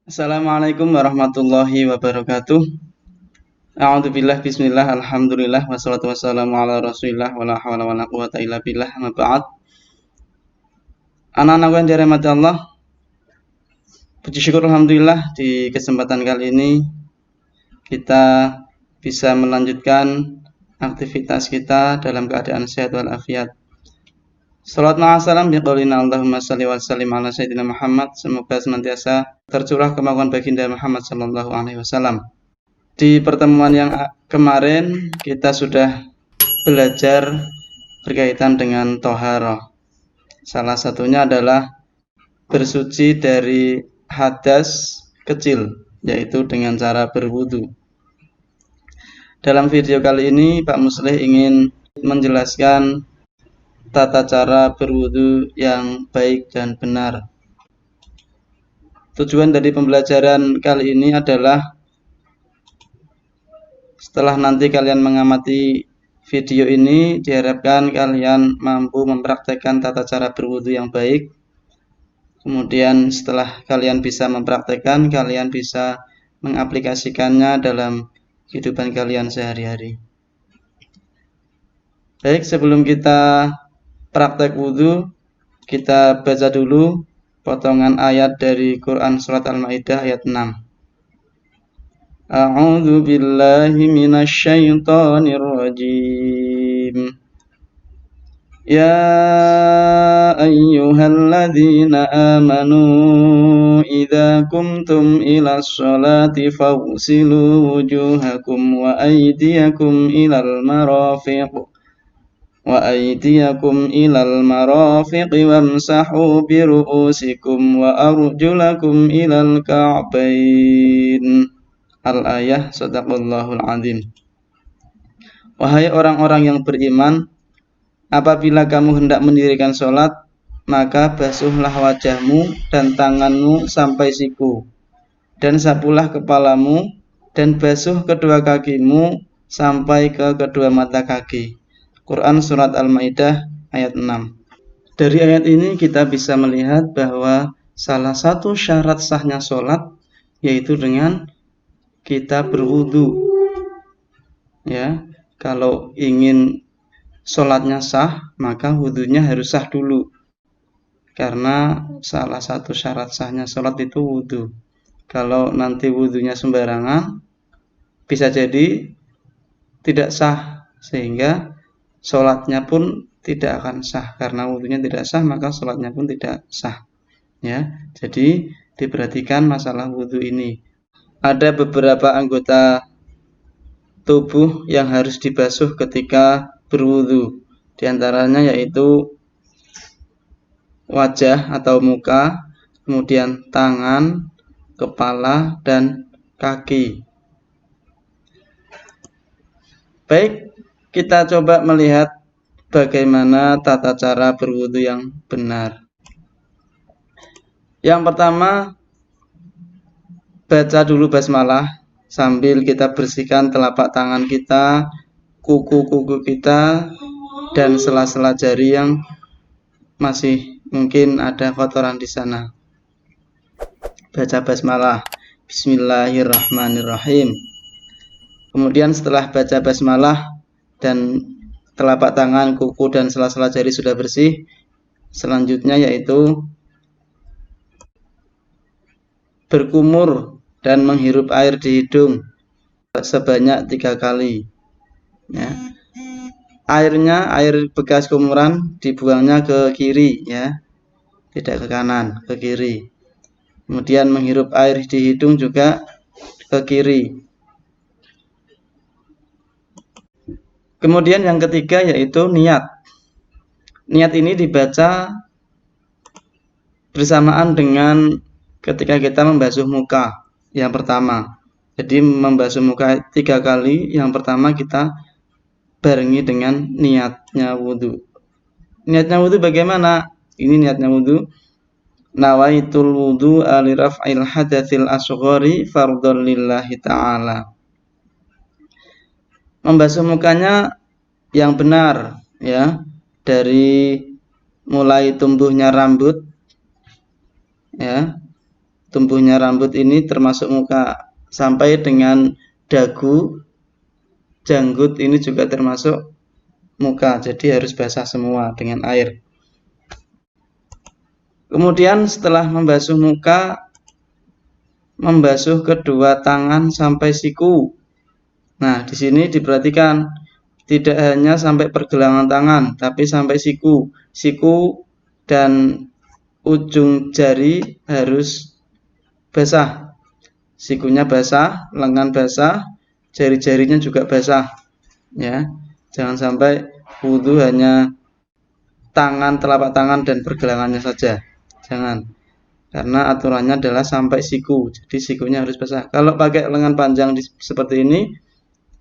Assalamualaikum warahmatullahi wabarakatuh. A'udzubillah bismillah alhamdulillah wassalatu wassalamu ala Rasulillah wala haula wala quwata illa billah amma ba'd. Anak-anak yang dirahmati Allah, puji syukur alhamdulillah di kesempatan kali ini kita bisa melanjutkan aktivitas kita dalam keadaan sehat walafiat. Salawat ma'asalam biqaulina Allahumma salli wa sallim ala sayyidina Muhammad. Semoga senantiasa tercurah kemauan baginda Muhammad sallallahu alaihi wasallam. Di pertemuan yang kemarin kita sudah belajar berkaitan dengan toharoh. Salah satunya adalah bersuci dari hadas kecil, yaitu dengan cara berwudu. Dalam video kali ini Pak Muslih ingin menjelaskan tata cara berwudu yang baik dan benar. Tujuan dari pembelajaran kali ini adalah setelah nanti kalian mengamati video ini, diharapkan kalian mampu mempraktekkan tata cara berwudu yang baik. Kemudian setelah kalian bisa mempraktekkan, kalian bisa mengaplikasikannya dalam kehidupan kalian sehari-hari. Baik, sebelum kita praktek wudu, kita baca dulu potongan ayat dari Quran surat Al-Maidah ayat 6. A'udzu billahi minasy syaithanir rajim. Ya ayyuhalladzina amanu idza qumtum ilas sholati faghsilu wujuhakum wa aydiyakum ilal marafiq wamsahu biru'usikum wa arjulakum ilal ka'bain. Al-ayah, sadaqallahul azim. Wahai orang-orang yang beriman, apabila kamu hendak mendirikan sholat, maka basuhlah wajahmu dan tanganmu sampai siku, dan sapulah kepalamu, dan basuh kedua kakimu sampai ke kedua mata kaki. Quran surat Al-Maidah ayat 6. Dari ayat ini kita bisa melihat bahwa salah satu syarat sahnya sholat yaitu dengan kita berwudu. Ya, kalau ingin sholatnya sah, maka wudunya harus sah dulu. Karena salah satu syarat sahnya sholat itu wudu. Kalau nanti wudunya sembarangan, bisa jadi tidak sah, sehingga sholatnya pun tidak akan sah. Karena wudunya tidak sah, maka sholatnya pun tidak sah. Ya, jadi diperhatikan masalah wudu ini. Ada beberapa anggota tubuh yang harus dibasuh ketika berwudu. Di antaranya yaitu wajah atau muka, kemudian tangan, kepala, dan kaki. Baik, kita coba melihat bagaimana tata cara berwudu yang benar. Yang pertama, baca dulu basmalah sambil kita bersihkan telapak tangan kita, kuku-kuku kita, dan sela-sela jari yang masih mungkin ada kotoran di sana. Baca basmalah, bismillahirrahmanirrahim. Kemudian setelah baca basmalah dan telapak tangan, kuku, dan sela-sela jari sudah bersih, selanjutnya yaitu berkumur dan menghirup air di hidung sebanyak 3 kali. Ya. Airnya, air bekas kumuran dibuangnya ke kiri, ya, tidak ke kanan, ke kiri. Kemudian menghirup air di hidung juga ke kiri. Kemudian yang ketiga yaitu niat. Niat ini dibaca bersamaan dengan ketika kita membasuh muka. Yang pertama, jadi membasuh muka 3 kali. Yang pertama kita barengi dengan niatnya wudu. Niatnya wudu bagaimana? Ini niatnya wudu. Nawaitul wudu aliraf'il hadatsil asghari fardhon lillahi ta'ala. Membasuh mukanya yang benar, ya, dari mulai tumbuhnya rambut, ya, tumbuhnya rambut ini termasuk muka, sampai dengan dagu, janggut ini juga termasuk muka, jadi harus basah semua dengan air. Kemudian setelah membasuh muka, membasuh kedua tangan sampai siku. Nah, di sini diperhatikan tidak hanya sampai pergelangan tangan, tapi sampai siku. Siku dan ujung jari harus basah. Sikunya basah, lengan basah, jari-jarinya juga basah. Ya, jangan sampai wudhu hanya tangan, telapak tangan dan pergelangannya saja. Jangan. Karena aturannya adalah sampai siku. Jadi sikunya harus basah. Kalau pakai lengan panjang seperti ini,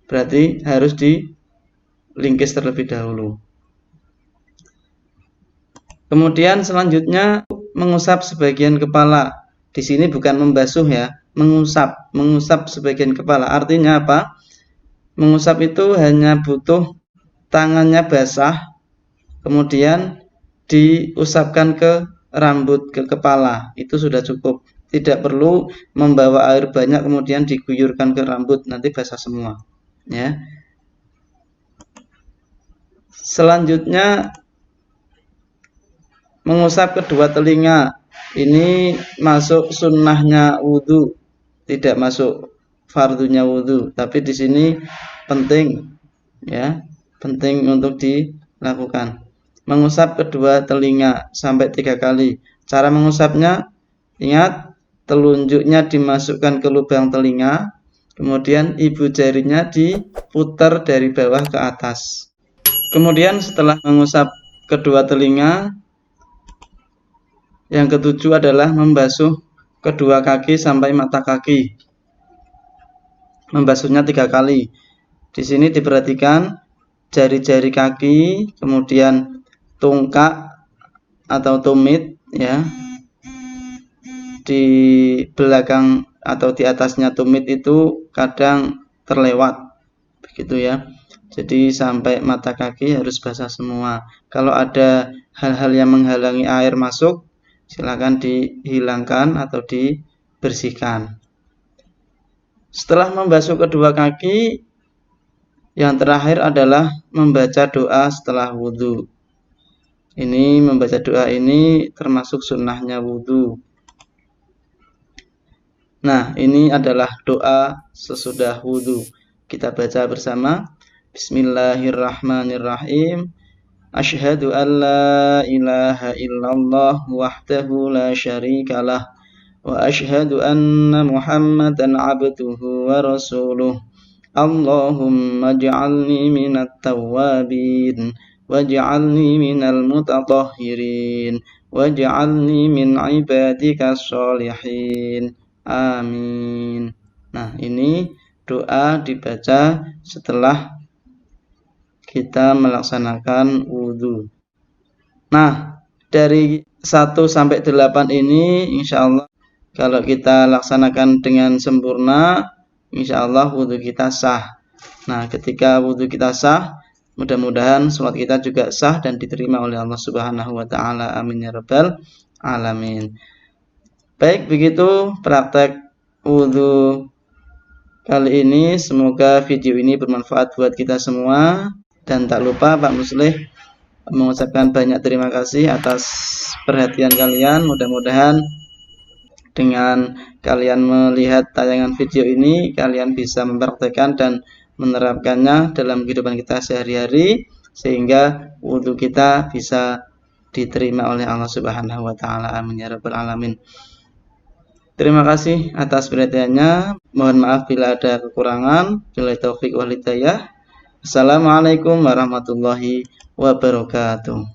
berarti harus dilingkis terlebih dahulu. Kemudian selanjutnya mengusap sebagian kepala. Di sini bukan membasuh ya, mengusap sebagian kepala. Artinya apa? Mengusap itu hanya butuh tangannya basah, kemudian diusapkan ke rambut, ke kepala. Itu sudah cukup. Tidak perlu membawa air banyak kemudian diguyurkan ke rambut, nanti basah semua. Ya. Selanjutnya mengusap kedua telinga. Ini masuk sunnahnya wudhu, tidak masuk fardunya wudhu. Tapi di sini penting, ya, penting untuk dilakukan. Mengusap kedua telinga sampai 3 kali. Cara mengusapnya, ingat, telunjuknya dimasukkan ke lubang telinga, kemudian ibu jarinya diputar dari bawah ke atas. Kemudian setelah mengusap kedua telinga, yang ketujuh adalah membasuh kedua kaki sampai mata kaki. Membasuhnya 3 kali. Di sini diperhatikan jari-jari kaki, kemudian tungkak atau tumit, ya. Di belakang atau di atasnya tumit itu kadang terlewat, begitu ya. Jadi sampai mata kaki harus basah semua. Kalau ada hal-hal yang menghalangi air masuk, silakan dihilangkan atau dibersihkan. Setelah membasuh kedua kaki, yang terakhir adalah membaca doa setelah wudhu. Ini membaca doa ini termasuk sunnahnya wudhu. Nah, ini adalah doa sesudah wudhu. Kita baca bersama. Bismillahirrahmanirrahim. Asyhadu an la ilaha illallah wahdahu la syarikalah wa asyhadu anna Muhammadan abduhu wa rasuluh. Allahumma ij'alni minat tawwabin waj'alni minal mutatahhirin waj'alni min ibadikas sholihin. Amin. Nah, ini doa dibaca setelah kita melaksanakan wudhu. Nah, dari 1 sampai 8 ini insya Allah kalau kita laksanakan dengan sempurna, insya Allah wudhu kita sah. Nah, ketika wudhu kita sah, mudah-mudahan sholat kita juga sah dan diterima oleh Allah Subhanahu wa Ta'ala. Amin ya rabbal alamin. Baik, begitu praktek wudhu kali ini. Semoga video ini bermanfaat buat kita semua. Dan tak lupa Pak Muslih mengucapkan banyak terima kasih atas perhatian kalian. Mudah-mudahan dengan kalian melihat tayangan video ini, kalian bisa mempraktekkan dan menerapkannya dalam kehidupan kita sehari-hari, sehingga wudhu kita bisa diterima oleh Allah Subhanahu wa Ta'ala. Amin ya rabbal alamin. Terima kasih atas perhatiannya. Mohon maaf bila ada kekurangan. Billahi taufik wal hidayah. Assalamualaikum warahmatullahi wabarakatuh.